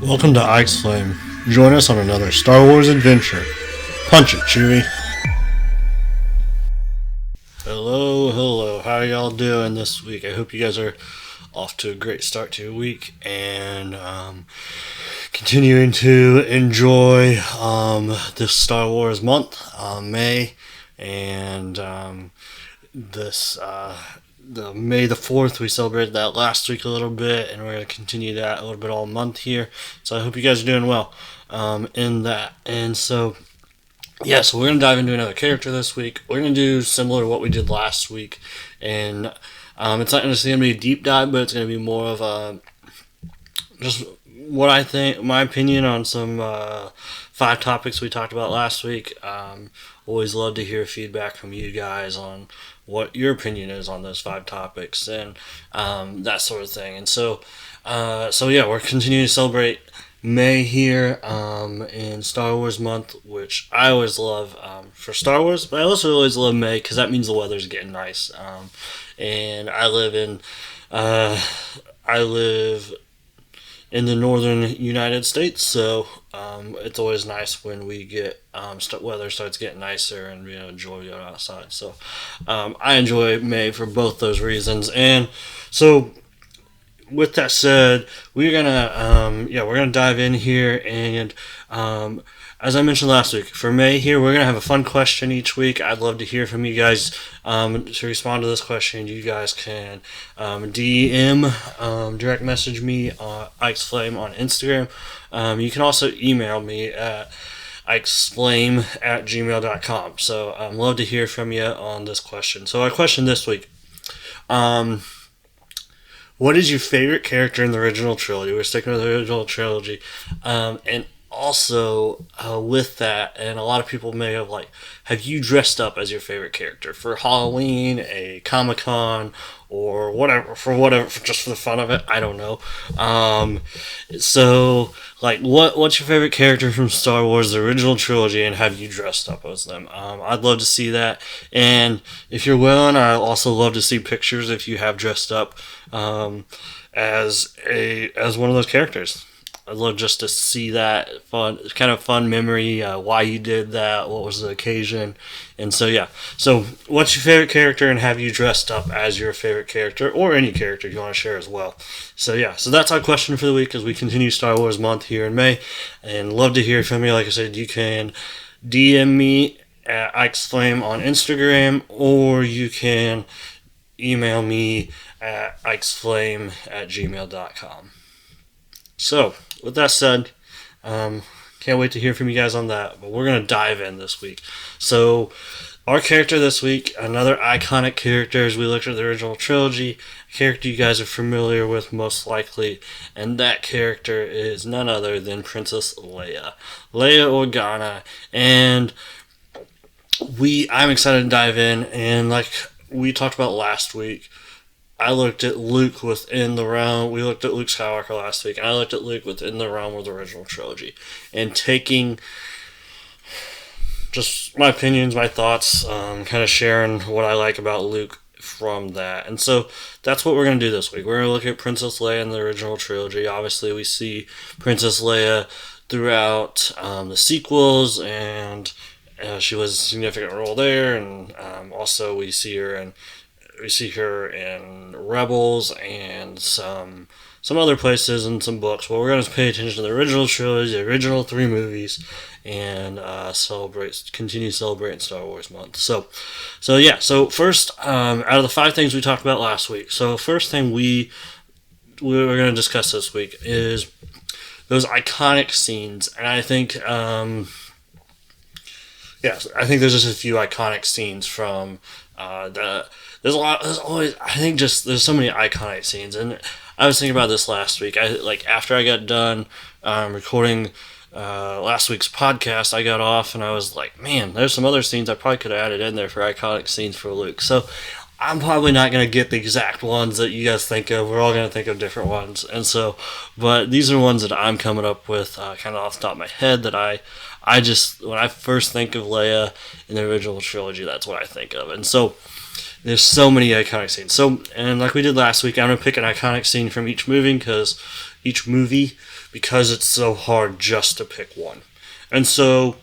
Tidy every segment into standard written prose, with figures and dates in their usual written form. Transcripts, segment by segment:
Welcome to Ike's Flame. Join us on another Star Wars adventure. Punch it, Chewie. Hello. How are y'all doing this week? I hope you guys are off to a great start to your week and continuing to enjoy this Star Wars month, May, and this the May the 4th. We celebrated that last week a little bit, and we're going to continue that a little bit all month here. So I hope you guys are doing well in that. And so, so we're going to dive into another character this week. We're going to do similar to what we did last week. And it's not necessarily going to be a deep dive, but it's going to be more of a just what I think, my opinion on some 5 topics we talked about last week. Always love to hear feedback from you guys on what your opinion is on those 5 topics and that sort of thing. And so we're continuing to celebrate May here in Star Wars month, which I always love for Star Wars, but I also always love May because that means the weather's getting nice. And I live in the northern United States, so it's always nice when we get weather starts getting nicer and enjoy going outside. So I enjoy May for both those reasons. And so with that said, we're gonna dive in here, and as I mentioned last week, for May here, we're gonna have a fun question each week. I'd love to hear from you guys. To respond to this question, you guys can DM, direct message me on Ike's Flame on Instagram. You can also email me at ikesflame@gmail.com. So I'd love to hear from you on this question. So our question this week. What is your favorite character in the original trilogy? We're sticking with the original trilogy. And also, with that, and a lot of people may have you dressed up as your favorite character for Halloween, a Comic-Con, or whatever, just for the fun of it? I don't know. What's your favorite character from Star Wars, the original trilogy, and have you dressed up as them? I'd love to see that. And if you're willing, I'd also love to see pictures if you have dressed up as one of those characters. I'd love just to see that fun memory, why you did that, what was the occasion, and so what's your favorite character, and have you dressed up as your favorite character, or any character you want to share as well? So that's our question for the week as we continue Star Wars month here in May, and love to hear from you. Like I said, you can DM me at Ike's Flame on Instagram, or you can email me at ikesflame@gmail.com. So, with that said, can't wait to hear from you guys on that, but we're going to dive in this week. So, our character this week, another iconic character as we looked at the original trilogy, a character you guys are familiar with most likely, and that character is none other than Princess Leia. Leia Organa, and I'm excited to dive in, and like we talked about last week, I looked at Luke within the realm. We looked at Luke Skywalker last week, and I looked at Luke within the realm of the original trilogy, and taking just my opinions, my thoughts, kind of sharing what I like about Luke from that. And so that's what we're going to do this week. We're going to look at Princess Leia in the original trilogy. Obviously, we see Princess Leia throughout the sequels, and she was a significant role there, and also we see her in Rebels and some other places and some books. Well, we're going to pay attention to the original trilogy, the original 3 movies, and continue celebrating Star Wars month. So first, out of the 5 things we talked about last week, so first thing we're going to discuss this week is those iconic scenes, and I think I think there's just a few iconic scenes from there's so many iconic scenes, and I was thinking about this last week. After I got done recording last week's podcast, I got off and I was like, man, there's some other scenes I probably could have added in there for iconic scenes for Luke. So I'm probably not going to get the exact ones that you guys think of. We're all going to think of different ones, but these are ones that I'm coming up with kind of off the top of my head that I just, when I first think of Leia in the original trilogy, that's what I think of. And so there's so many iconic scenes. So, and like we did last week, I'm going to pick an iconic scene from each movie because it's so hard just to pick one. And so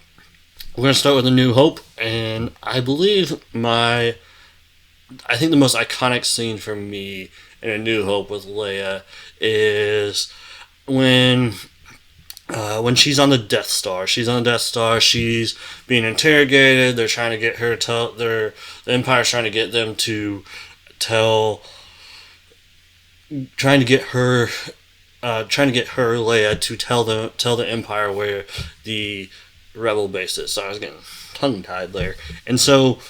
we're going to start with A New Hope, and I think the most iconic scene for me in A New Hope with Leia is when she's on the Death Star. She's on the Death Star. She's being interrogated. They're trying to get her to tell. The Empire's trying to get them to tell. Trying to get her. Trying to get her, Leia, to tell the Empire where the Rebel base is. So I was getting tongue tied there, and so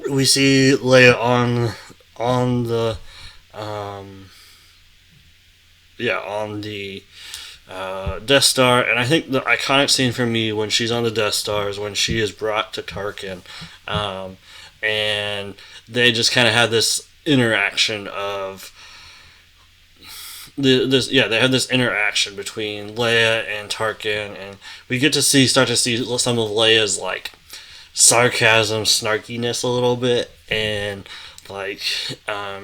we see Leia on the on the Death Star, and I think the iconic scene for me when she's on the Death Star is when she is brought to Tarkin, and they just kind of have this interaction of they have this interaction between Leia and Tarkin, and we get to start to see some of Leia's like sarcasm, snarkiness a little bit, and like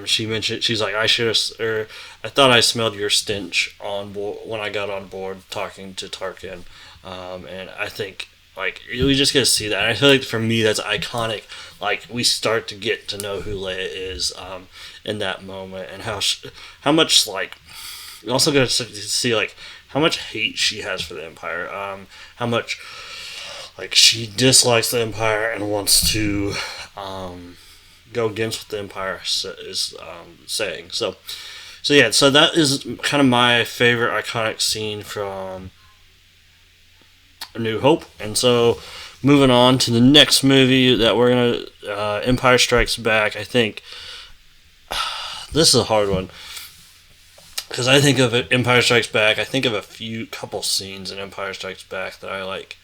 she mentioned, she's like, I thought I smelled your stench on board when I got on board talking to Tarkin, and I think like we just get to see that. And I feel like for me that's iconic. Like we start to get to know who Leia is in that moment, and how much like we also get to see like how much hate she has for the Empire, how much like she dislikes the Empire and wants to go against what the Empire is saying. So that is kind of my favorite iconic scene from A New Hope. And so moving on to the next movie that we're gonna Empire Strikes Back. I think this is a hard one because I think of Empire Strikes Back. I think of couple scenes in Empire Strikes Back that I like.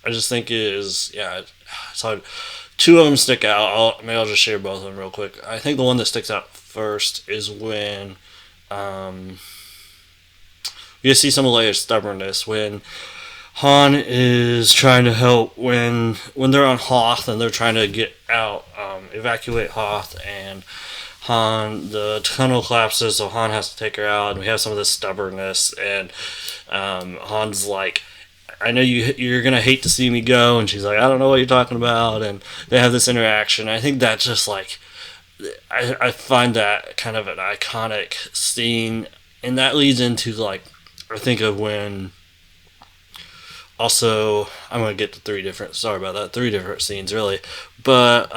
I just think it's hard. Two of them stick out. Maybe I'll just share both of them real quick. I think the one that sticks out first is when you see some of Leia's stubbornness when Han is trying to help when they're on Hoth and they're trying to get out, evacuate Hoth, and the tunnel collapses, so Han has to take her out, and we have some of this stubbornness, and Han's like, I know you're gonna hate to see me go, and she's like, I don't know what you're talking about, and they have this interaction. I think that's just like, I find that kind of an iconic scene, and that leads into like, I think of when. Also, I'm gonna get to three different scenes really, but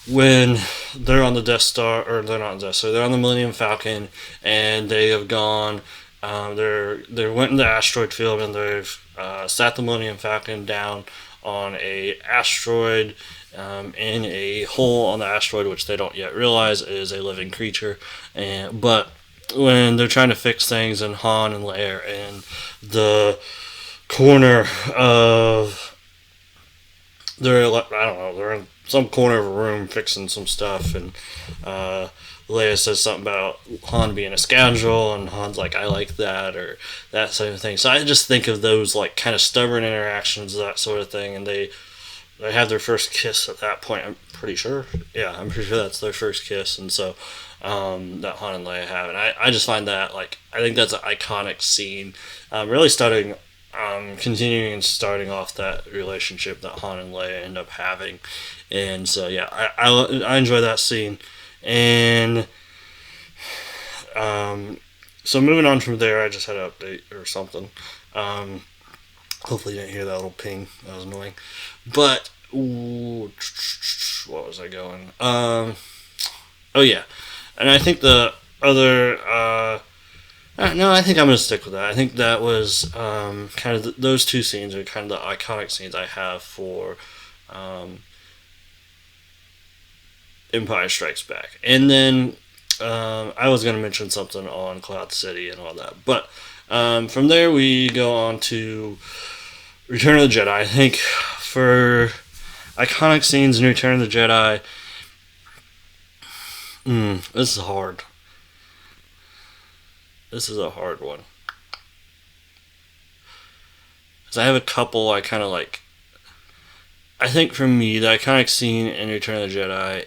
when they're on the Death Star, or they're not on the Death Star, they're on the Millennium Falcon, and they have gone. They went in the asteroid field, and they've sat the Millennium Falcon down on a asteroid in a hole on the asteroid, which they don't yet realize is a living creature. But when they're trying to fix things, and Han and Leia are in the corner of they're in some corner of a room fixing some stuff, and Leia says something about Han being a scoundrel, and Han's like, I like that, or that sort of thing. So I just think of those like kind of stubborn interactions, that sort of thing, and they have their first kiss at that point. I'm pretty sure that's their first kiss, and so that Han and Leia have, and I just find that like I think that's an iconic scene, really continuing and starting off that relationship that Han and Leia end up having, and so I enjoy that scene. And so moving on from there, I just had an update or something. Hopefully you didn't hear that little ping. That was annoying. But what was I going? Oh yeah, and I think the other. No, I think I'm going to stick with that. I think that was kind of those two scenes are kind of the iconic scenes I have for Empire Strikes Back. And then I was going to mention something on Cloud City and all that. But from there we go on to Return of the Jedi. I think for iconic scenes in Return of the Jedi, this is hard. This is a hard one. Because I have a couple I kind of like. I think for me, the iconic scene in Return of the Jedi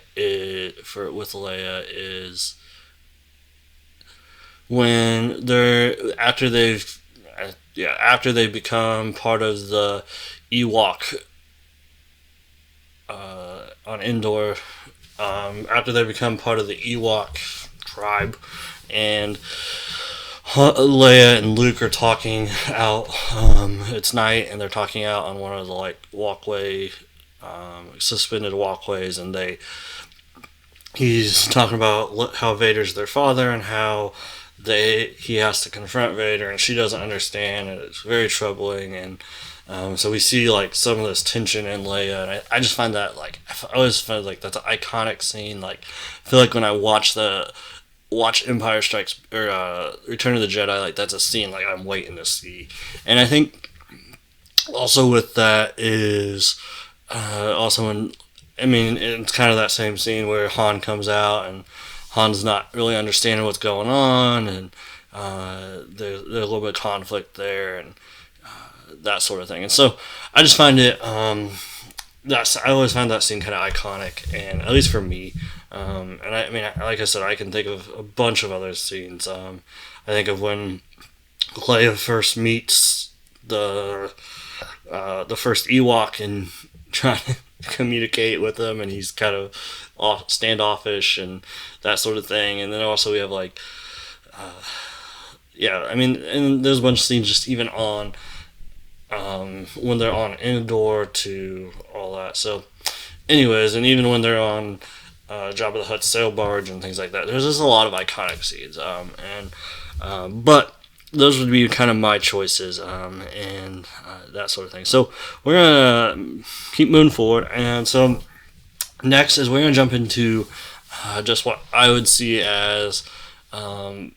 with Leia is when they're after they become part of the Ewok on Endor, after they become part of the Ewok tribe, and Leia and Luke are talking out. It's night, and they're talking out on one of the walkway, suspended walkways, and he's talking about how Vader's their father and how he has to confront Vader, and she doesn't understand, and it's very troubling. And so we see some of this tension in Leia, and I just find that I always find that's an iconic scene. I feel like when I watch Empire Strikes or Return of the Jedi, that's a scene I'm waiting to see. And I think also with that is also when it's kind of that same scene where Han comes out and Han's not really understanding what's going on, and there's a little bit of conflict there, and that sort of thing. And so I just find it I always find that scene kind of iconic, and at least for me. And like I said, I can think of a bunch of other scenes. I think of when Leia first meets the first Ewok and trying to communicate with him, and he's kind of standoffish and that sort of thing. And then also we have and there's a bunch of scenes just even on when they're on Endor to all that. So, anyways, and even when they're on Jabba the Hutt's sail barge and things like that, there's just a lot of iconic scenes. But those would be kind of my choices, and that sort of thing. So we're gonna keep moving forward, and so next is we're gonna jump into just what I would see as kind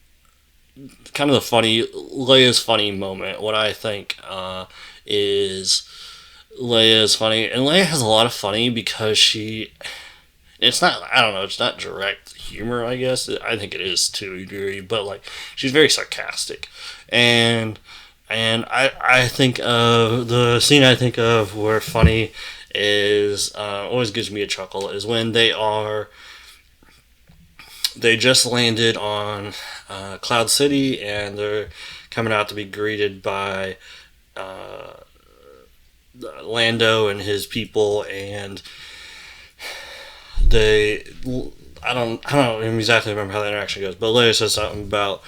of Leia's funny moment. What I think is Leia's funny, and Leia has a lot of funny because it's not direct humor, I guess. I think it is to a degree, but she's very sarcastic, and I think of the scene I think of where funny is always gives me a chuckle is when they just landed on Cloud City, and they're coming out to be greeted by Lando and his people, and I don't exactly remember how the interaction goes, but Leia says something about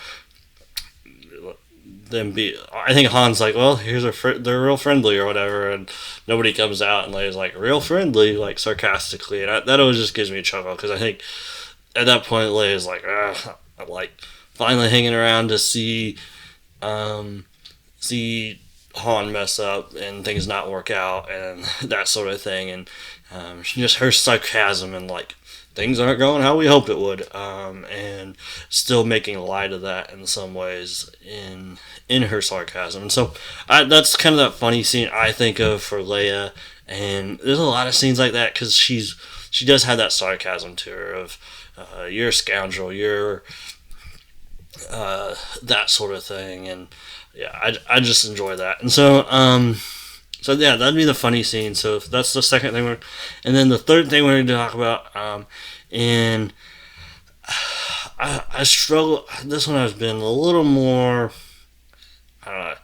I think Han's well, they're real friendly or whatever, and nobody comes out, and Leia's real friendly, sarcastically, and that always just gives me a chuckle, because I think at that point Leia's I'm finally hanging around to see Han mess up and things not work out and that sort of thing, and just her sarcasm and things aren't going how we hoped it would, and still making light of that in some ways in her sarcasm. And so that's kind of that funny scene I think of for Leia, and there's a lot of scenes like that because she does have that sarcasm to her of you're a scoundrel, you're that sort of thing, and yeah, I just enjoy that. And so yeah, that'd be the funny scene. So that's the second thing and then the third thing we're going to talk about, and I struggle. This one has been a little more, I don't know,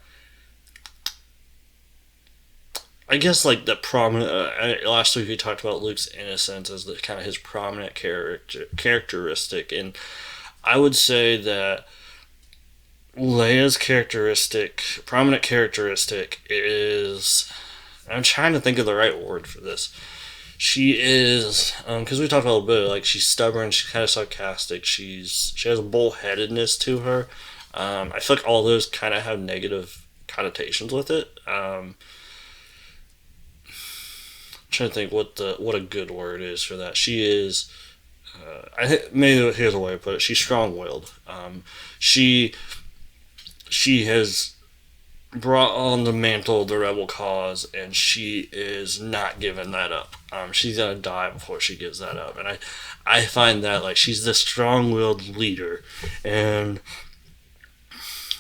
I guess the prominent. Last week we talked about Luke's innocence as the kind of his prominent characteristic, and I would say that Leia's prominent characteristic is, I'm trying to think of the right word for this. She is, because we talked about a little bit, she's stubborn, she's kind of sarcastic, she has a bullheadedness to her. I feel like all those kind of have negative connotations with it. I'm trying to think what a good word is for that. She is, maybe here's a way to put it. She's strong-willed. She has brought on the mantle of the rebel cause, and she is not giving that up. She's gonna die before she gives that up, and I find that she's this strong-willed leader, and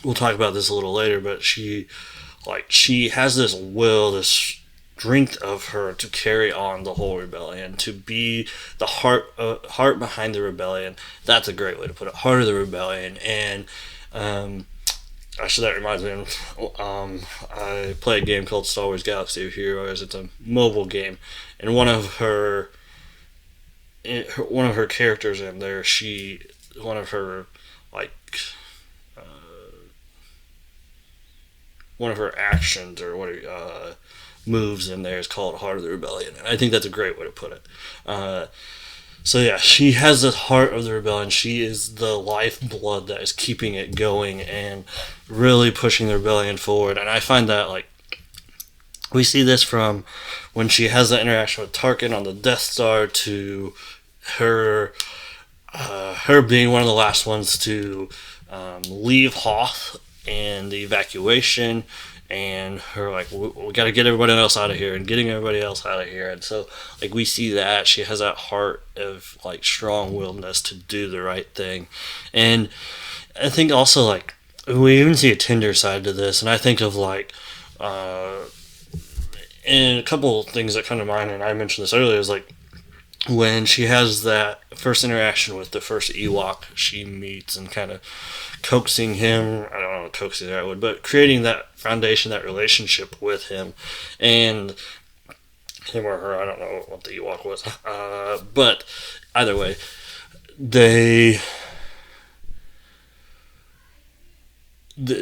we'll talk about this a little later. But she has this will, this strength of her to carry on the whole rebellion, to be the heart behind the rebellion. That's a great way to put it. Heart of the rebellion. And actually, that reminds me. I play a game called Star Wars Galaxy of Heroes. It's a mobile game, and one of her characters in there, one of her like one of her actions or moves in there is called Heart of the Rebellion, and I think that's a great way to put it. So yeah, she has the heart of the rebellion. She is the lifeblood that is keeping it going and really pushing the rebellion forward. And I find that we see this from when she has that interaction with Tarkin on the Death Star to her being one of the last ones to leave Hoth and the evacuation, and her we got to get everybody else out of here, and getting everybody else out of here. And so we see that she has that heart of strong-willedness to do the right thing. And I think also we even see a tender side to this, and I think of and a couple of things that come to mind, and I mentioned this earlier, is when she has that first interaction with the first Ewok she meets and kind of coaxing him, I don't know if coaxing is the right word, but creating that foundation, that relationship with him, and him or her, I don't know what the Ewok was, but either way,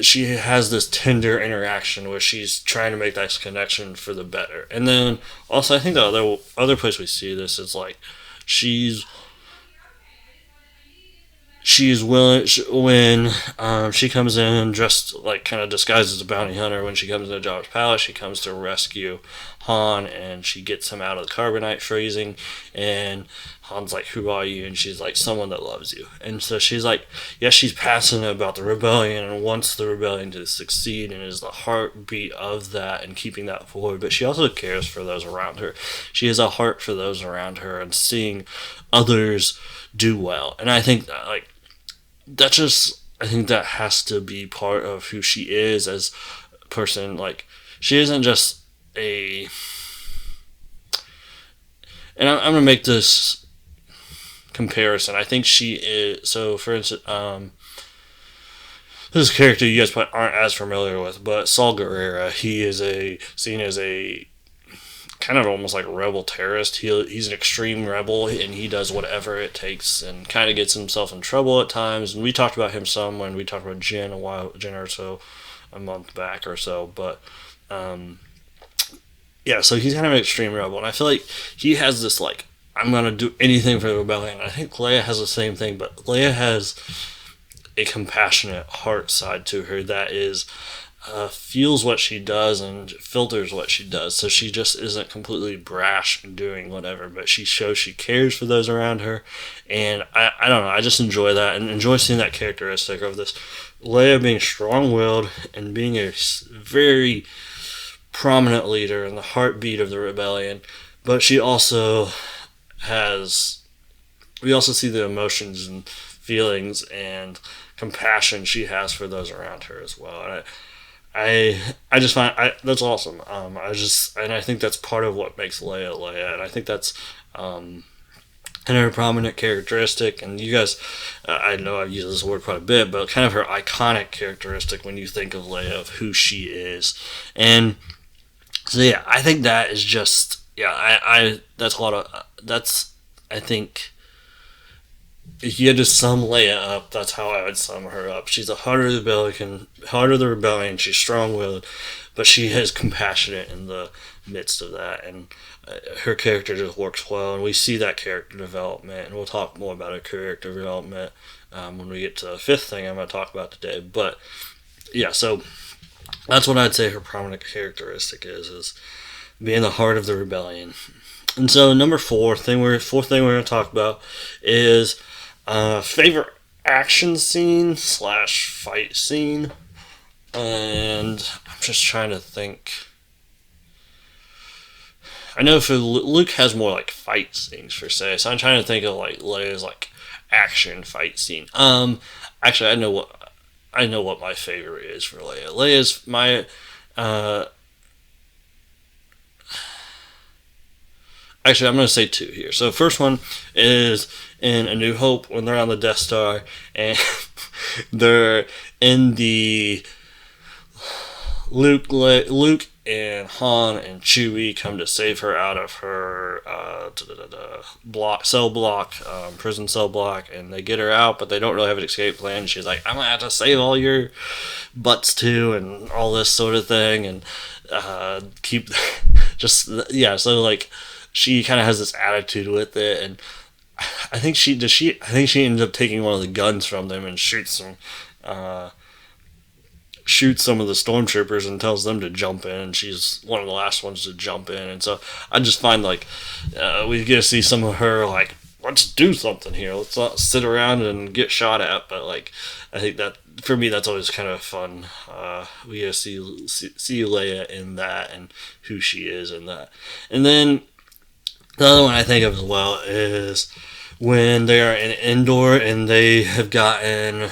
she has this tender interaction where she's trying to make that connection for the better. And then also I think the other place we see this is she's willing when she comes in dressed kind of disguised as a bounty hunter. When she comes into Jabba's palace, she comes to rescue Han, and she gets him out of the carbonite freezing, and Han's like, "Who are you?" And she's like, "Someone that loves you." And so she's she's passionate about the rebellion and wants the rebellion to succeed and is the heartbeat of that and keeping that forward, but she also cares for those around her. She has a heart for those around her and seeing others do well. And I think that, I think that has to be part of who she is as a person. She isn't just and I'm going to make this comparison. I think she is, so for instance, this is a character you guys probably aren't as familiar with, but Saul Guerrera, he is seen as a kind of almost like a rebel terrorist. He's an extreme rebel, and he does whatever it takes and kind of gets himself in trouble at times. And we talked about him some when we talked about Jen or so, a month back or so. But yeah, so he's kind of an extreme rebel, and I feel like he has this I'm gonna do anything for the rebellion. I think Leia has the same thing, but Leia has a compassionate heart side to her that is feels what she does and filters what she does. So she just isn't completely brash and doing whatever, but she shows she cares for those around her. And I don't know, I just enjoy that and enjoy seeing that characteristic of this Leia being strong-willed and being a very prominent leader and the heartbeat of the rebellion. But we also see the emotions and feelings and compassion she has for those around her as well. And I just find that's awesome. I think that's part of what makes Leia, and I think that's another prominent characteristic. And you guys, I know I've used this word quite a bit, but kind of her iconic characteristic when you think of Leia, of who she is. And so yeah, I think that is just I think if you had to sum Leia up, that's how I would sum her up. She's a heart of the rebellion. She's strong-willed, but she is compassionate in the midst of that, and her character just works well. And we see that character development, and we'll talk more about her character development when we get to the fifth thing I'm going to talk about today. But yeah, so that's what I'd say her prominent characteristic is being the heart of the rebellion. And so fourth thing we're going to talk about is favorite action scene / fight scene. And I'm just trying to think. I know Luke has more fight scenes per se, so I'm trying to think of Leia's action fight scene. Actually, I know what my favorite is for Leia. Leia's my Actually, I'm going to say two here. So the first one is in A New Hope when they're on the Death Star and they're in the Luke and Han and Chewie come to save her out of her prison cell block, and they get her out, but they don't really have an escape plan. She's like, "I'm gonna have to save all your butts too," and all this sort of thing, and keep just yeah. So like, she kind of has this attitude with it, and I think she does. I think she ends up taking one of the guns from them and shoots them. Shoots some of the stormtroopers and tells them to jump in, and she's one of the last ones to jump in. And so I just find like we get to see some of her like, let's do something here, let's not sit around and get shot at. But like, I think that for me that's always kind of fun. We get to see Leia in that and who she is in that. And then the other one I think of as well is when they are in Endor and they have gotten.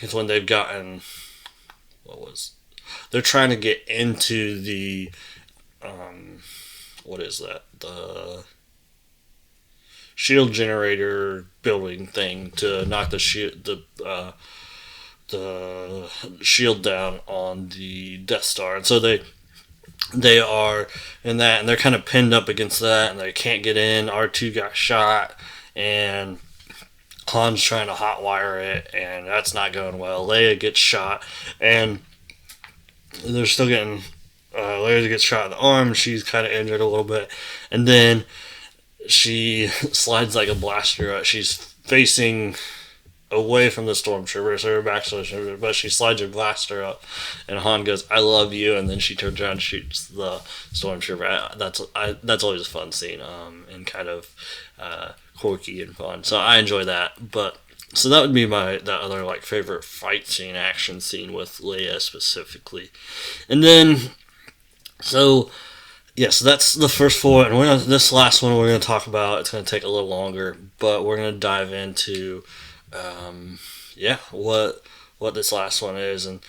It's when they've gotten. They're trying to get into the. What is that? The shield generator building thing to knock the shield down on the Death Star, and so they are in that, and they're kind of pinned up against that, and they can't get in. R2 got shot, and Han's trying to hotwire it, and that's not going well. Leia gets shot, and they're still getting. Leia gets shot in the arm. She's kind of injured a little bit, and then she slides like a blaster. She's facing away from the stormtrooper, so her back's to the stormtrooper, but she slides her blaster up, and Han goes, "I love you," and then she turns around and shoots the stormtrooper. That's always a fun scene, and kind of quirky and fun. So I enjoy that. But so that would be that other like favorite fight scene, action scene with Leia specifically, and then so. Yeah, so that's the first four, and this last one we're going to talk about. It's going to take a little longer, but we're going to dive into, what this last one is. And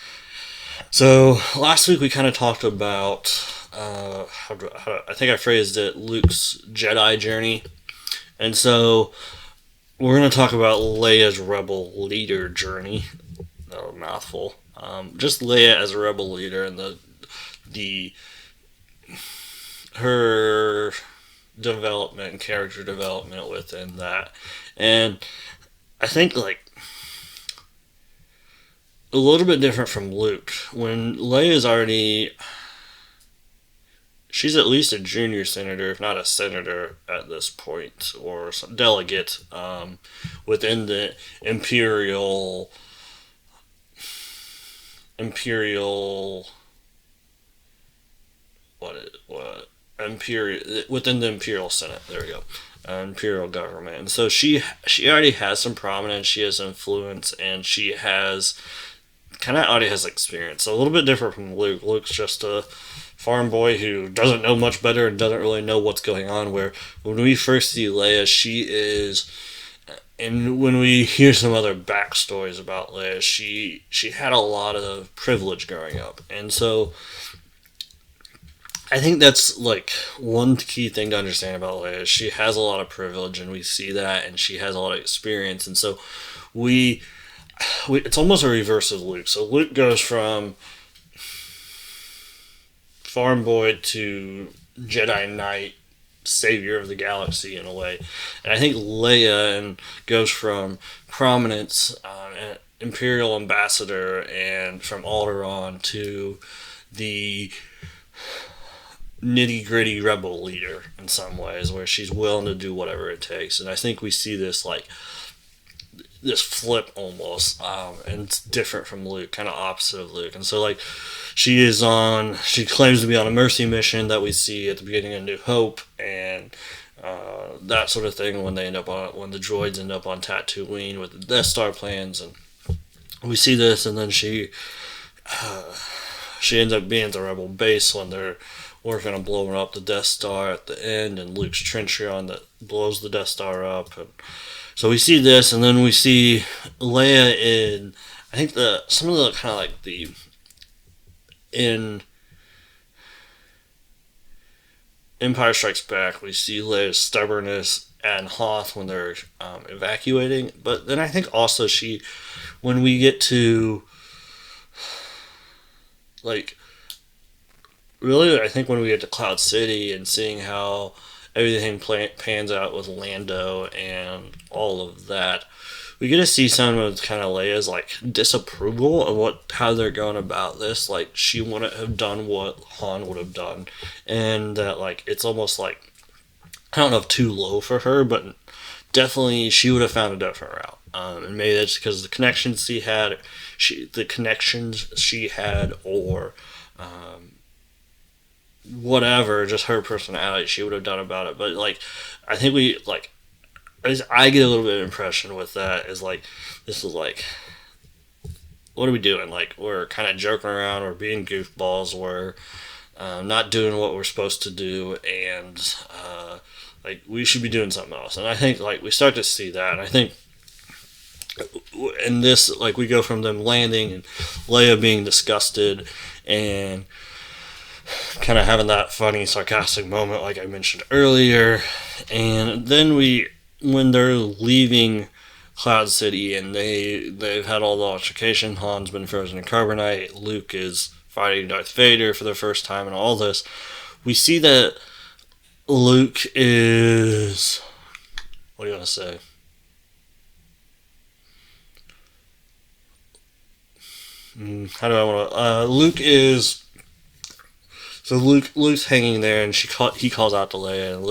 so last week we kind of talked about, I think I phrased it, Luke's Jedi journey, and so we're going to talk about Leia's rebel leader journey. Oh, mouthful. Just Leia as a rebel leader and the her development and character development within that. And I think like a little bit different from Luke. When Leia's she's at least a junior senator, if not a senator at this point, or some delegate within the Imperial within the Imperial Senate. There we go. Imperial government. And so she already has some prominence, she has influence, and she has already has experience. So a little bit different from Luke. Luke's just a farm boy who doesn't know much better and doesn't really know what's going on, where when we first see Leia, she is, and when we hear some other backstories about Leia, she had a lot of privilege growing up. And so I think that's like one key thing to understand about Leia. She has a lot of privilege, and we see that, and she has a lot of experience. And so it's almost a reverse of Luke. So Luke goes from farm boy to Jedi Knight, savior of the galaxy in a way. And I think Leia goes from prominence, Imperial ambassador, and from Alderaan to the nitty-gritty rebel leader in some ways, where she's willing to do whatever it takes. And I think we see this this flip almost, and it's different from Luke, kind of opposite of Luke. And so like she claims to be on a mercy mission that we see at the beginning of New Hope, and that sort of thing when the droids end up on Tatooine with the Death Star plans. And we see this, and then she ends up being at the rebel base when they're working on blowing up the Death Star at the end, and Luke's trench run that blows the Death Star up. And so we see this, and then we see Leia in, I think some of the kind of like in Empire Strikes Back, we see Leia's stubbornness and Hoth when they're evacuating. But then I think also when we get to, like, really, I think when we get to Cloud City and seeing how everything pans out with Lando and all of that, we get to see some of kind of Leia's like disapproval of how they're going about this. Like, she wouldn't have done what Han would have done, and that like it's almost like, I don't know if too low for her, but definitely she would have found a different route. And maybe that's because the connections she had, or whatever, just her personality, she would have done about it. But like, I think I get a little bit of impression with that is like, this is like, what are we doing? Like, we're kind of joking around, we're being goofballs, we're not doing what we're supposed to do, and like, we should be doing something else. And I think like we start to see that. And I think in this, like, we go from them landing and Leia being disgusted and kind of having that funny sarcastic moment like I mentioned earlier, and then when they're leaving Cloud City and they've had all the altercation, Han's been frozen in carbonite, Luke is fighting Darth Vader for the first time, and all this, we see that Luke is, what do you want to say? How do I want to? Luke's hanging there, and he calls out to Leia, and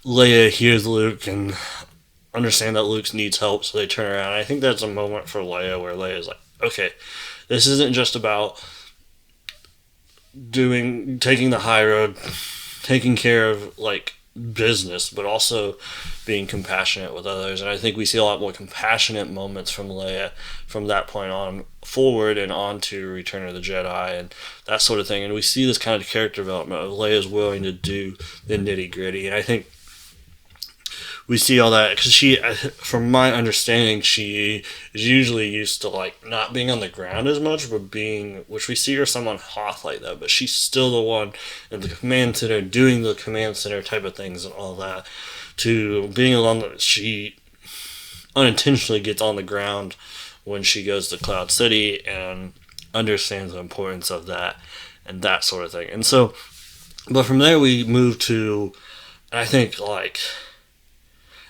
Leia hears Luke and understand that Luke needs help, so they turn around. And I think that's a moment for Leia where Leia's like, okay, this isn't just about taking the high road, taking care of like business, but also being compassionate with others. And I think we see a lot more compassionate moments from Leia from that point on forward and on to Return of the Jedi and that sort of thing. And we see this kind of character development of Leia's willing to do the nitty gritty. And I think we see all that because from my understanding, she is usually used to like not being on the ground as much, but which we see her somewhat Hoth like that, but she's still the one in the command center doing the command center type of things and all that, to being alone. She unintentionally gets on the ground when she goes to Cloud City and understands the importance of that and that sort of thing. And so, but from there we move to, I think, like,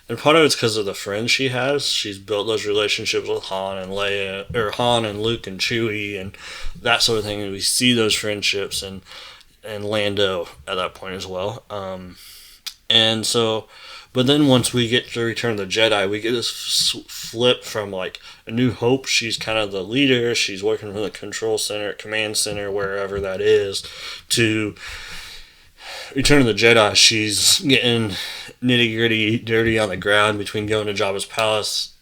and part of it's because of the friends she has. She's built those relationships with Han and Leia, or Han and Luke and Chewie and that sort of thing. And we see those friendships and Lando at that point as well. And so, but then once we get to Return of the Jedi, we get this flip from like A New Hope. She's kind of the leader. She's working from the control center, command center, wherever that is, to Return of the Jedi. It's getting nitty gritty, dirty on the ground between going to Jabba's palace,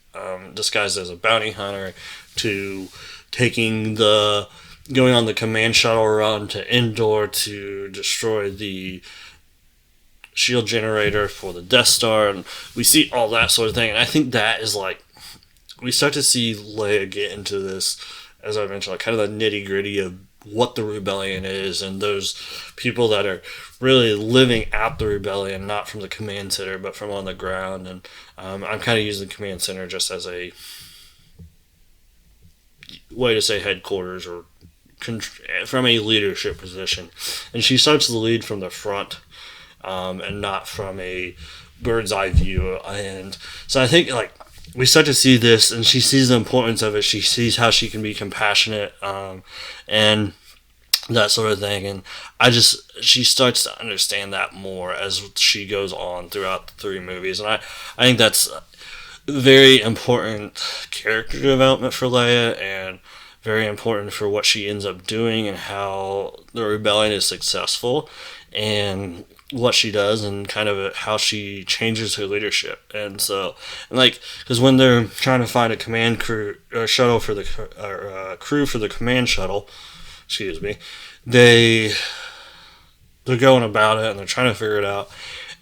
disguised as a bounty hunter, to going on the command shuttle run to Endor to destroy the shield generator for the Death Star, and we see all that sort of thing. And I think that is like, we start to see Leia get into this, as I mentioned, like kind of the nitty gritty of what the rebellion is, and those people that are really living out the rebellion, not from the command center, but from on the ground. And I'm kind of using the command center just as a way to say headquarters, or from a leadership position. And she starts to lead from the front, and not from a bird's eye view. And so I think like we start to see this, and she sees the importance of it. She sees how she can be compassionate, and that sort of thing. And she starts to understand that more as she goes on throughout the three movies. And I think that's very important character development for Leia, and very important for what she ends up doing and how the rebellion is successful, and what she does, and kind of how she changes her leadership. And so, and like, because when they're trying to find a command crew or shuttle for the crew for the command shuttle, they're going about it and they're trying to figure it out.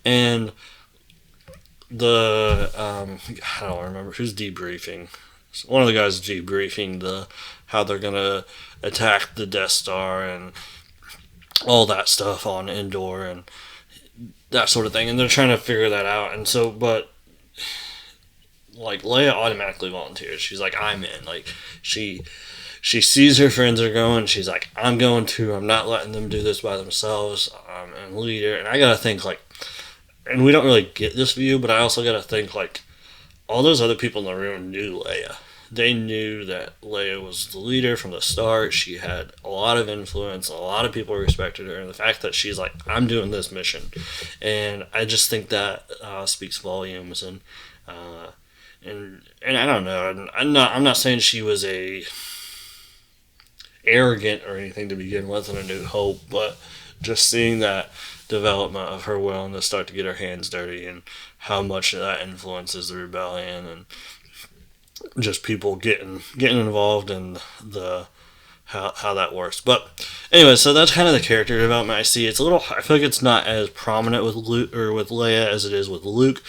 And I don't remember who's debriefing. One of the guys debriefing how they're gonna attack the Death Star and all that stuff on Endor, and that sort of thing, and they're trying to figure that out. And so, but like Leia automatically volunteers. She's like, I'm in. Like she sees her friends are going. She's like, I'm going too. I'm not letting them do this by themselves. And leader. And I gotta think like, and we don't really get this view, but I also gotta think like, all those other people in the room knew Leia. They knew that Leia was the leader from the start. She had a lot of influence. A lot of people respected her. And the fact that she's like, I'm doing this mission. And I just think that speaks volumes. And I don't know. I'm not saying she was a arrogant or anything to begin with in A New Hope, but just seeing that development of her willingness to start to get her hands dirty and how much that influences the rebellion and just people getting involved in the how that works. But anyway, so that's kind of the character development I see. It's a little, I feel like it's not as prominent with Luke or with Leia as it is with Luke,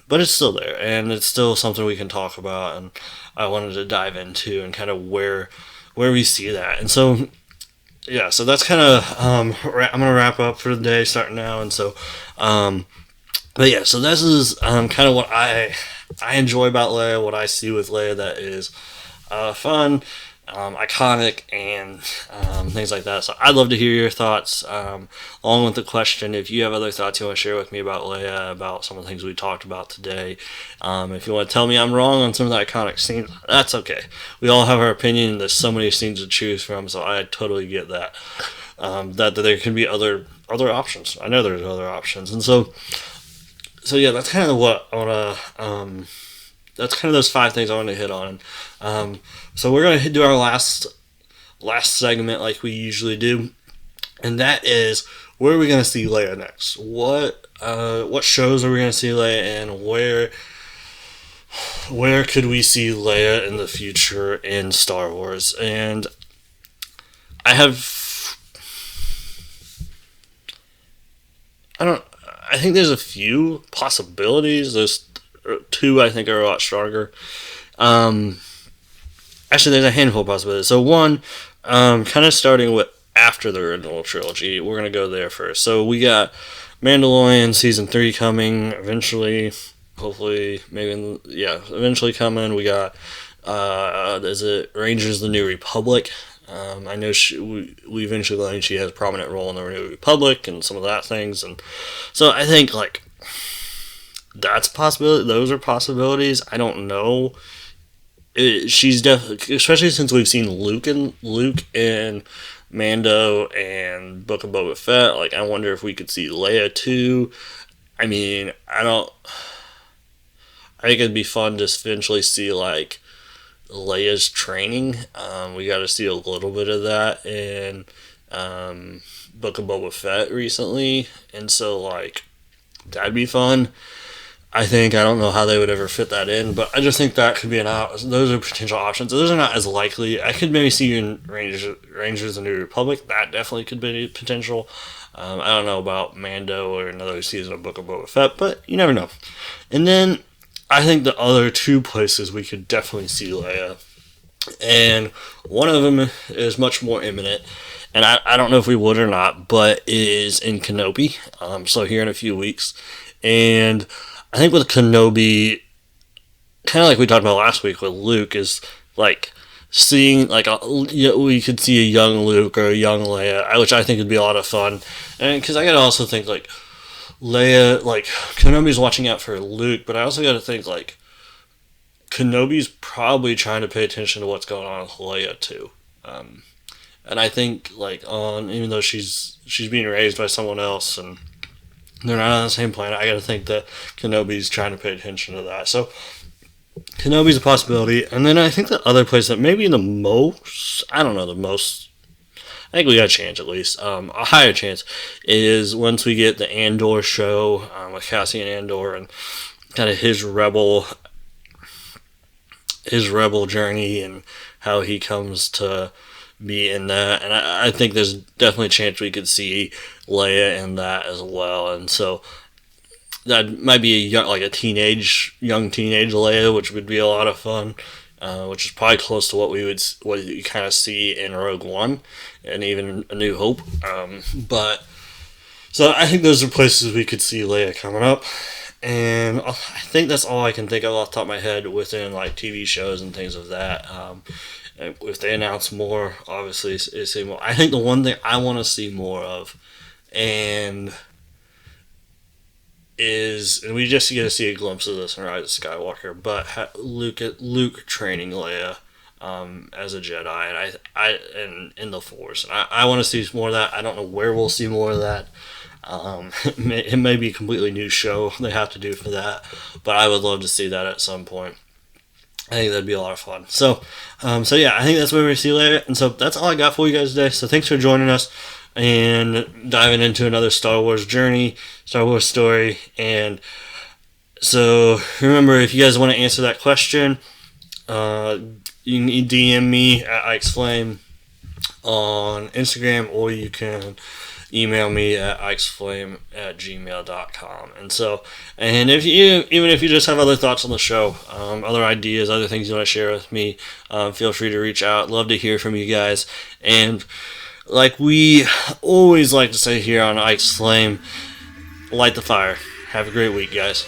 but it's still there and it's still something we can talk about. And I wanted to dive into and kind of where we see that. And so yeah, so that's kind of I'm gonna wrap up for the day starting now. And so but yeah, so this is kind of what I enjoy about Leia, what I see with Leia that is fun, iconic, and things like that. So I'd love to hear your thoughts, along with the question, if you have other thoughts you want to share with me about Leia, about some of the things we talked about today. If you want to tell me I'm wrong on some of the iconic scenes, that's okay. We all have our opinion. There's so many scenes to choose from, so I totally get that. That there can be other options. I know there's other options, and so yeah, that's kind of what I want to. That's kind of those 5 things I want to hit on. So we're going to do our last segment like we usually do, and that is, where are we going to see Leia next? What shows are we going to see Leia in? Where could we see Leia in the future in Star Wars? And I think there's a few possibilities. There's 2 I think are a lot stronger. Actually, there's a handful of possibilities. So one, kind of starting with after the original trilogy, we're going to go there first. So we got Mandalorian Season 3 coming eventually. Hopefully, eventually coming. We got, is it Rangers of the New Republic? I know we eventually learned she has a prominent role in the New Republic and some of that things, and so I think like that's a possibility. Those are possibilities. I don't know. She's definitely, especially since we've seen Luke and Mando and Book of Boba Fett. Like, I wonder if we could see Leia too. I mean, I think it'd be fun to eventually see like Leia's training. We got to see a little bit of that in Book of Boba Fett recently, and so like that'd be fun. I don't know how they would ever fit that in, but I just think that could be those are potential options. Those are not as likely. I could maybe see you in Rangers of the New Republic. That definitely could be potential. I don't know about Mando or another season of Book of Boba Fett, but you never know. And then I think the other 2 places we could definitely see Leia, and one of them is much more imminent, and I don't know if we would or not, but is in Kenobi. So here in a few weeks, and I think with Kenobi, kind of like we talked about last week with Luke, is like seeing like we could see a young Luke or a young Leia, which I think would be a lot of fun, and because I gotta also think like Leia, like Kenobi's watching out for Luke, but I also gotta think like Kenobi's probably trying to pay attention to what's going on with Leia too, and I think like even though she's being raised by someone else and they're not on the same planet, I gotta think that Kenobi's trying to pay attention to that. So Kenobi's a possibility, and then I think the other place that maybe I think we got a chance at least, a higher chance, is once we get the Andor show with Cassian Andor and kind of his rebel journey and how he comes to be in that. And I think there's definitely a chance we could see Leia in that as well. And so that might be a teenage Leia, which would be a lot of fun. Which is probably close to what you kind of see in Rogue One and even A New Hope. But So I think those are places we could see Leia coming up. And I think that's all I can think of off the top of my head within like TV shows and things of that. If they announce more, obviously, see more. I think the one thing I want to see more of, and we just get to see a glimpse of this in Rise of Skywalker, but Luke training Leia as a Jedi, and and in the Force. And I want to see more of that. I don't know where we'll see more of that. It may be a completely new show they have to do for that, but I would love to see that at some point. I think that'd be a lot of fun. So yeah, I think that's where we see later. And so that's all I got for you guys today. So thanks for joining us and diving into another Star Wars journey, Star Wars story. And so remember, if you guys want to answer that question, you can DM me at IkesFlame on Instagram, or you can email me at ikesflame@gmail.com. And if you just have other thoughts on the show, other ideas, other things you want to share with me, feel free to reach out. Love to hear from you guys. And like we always like to say here on Ike's Flame, light the fire. Have a great week, guys.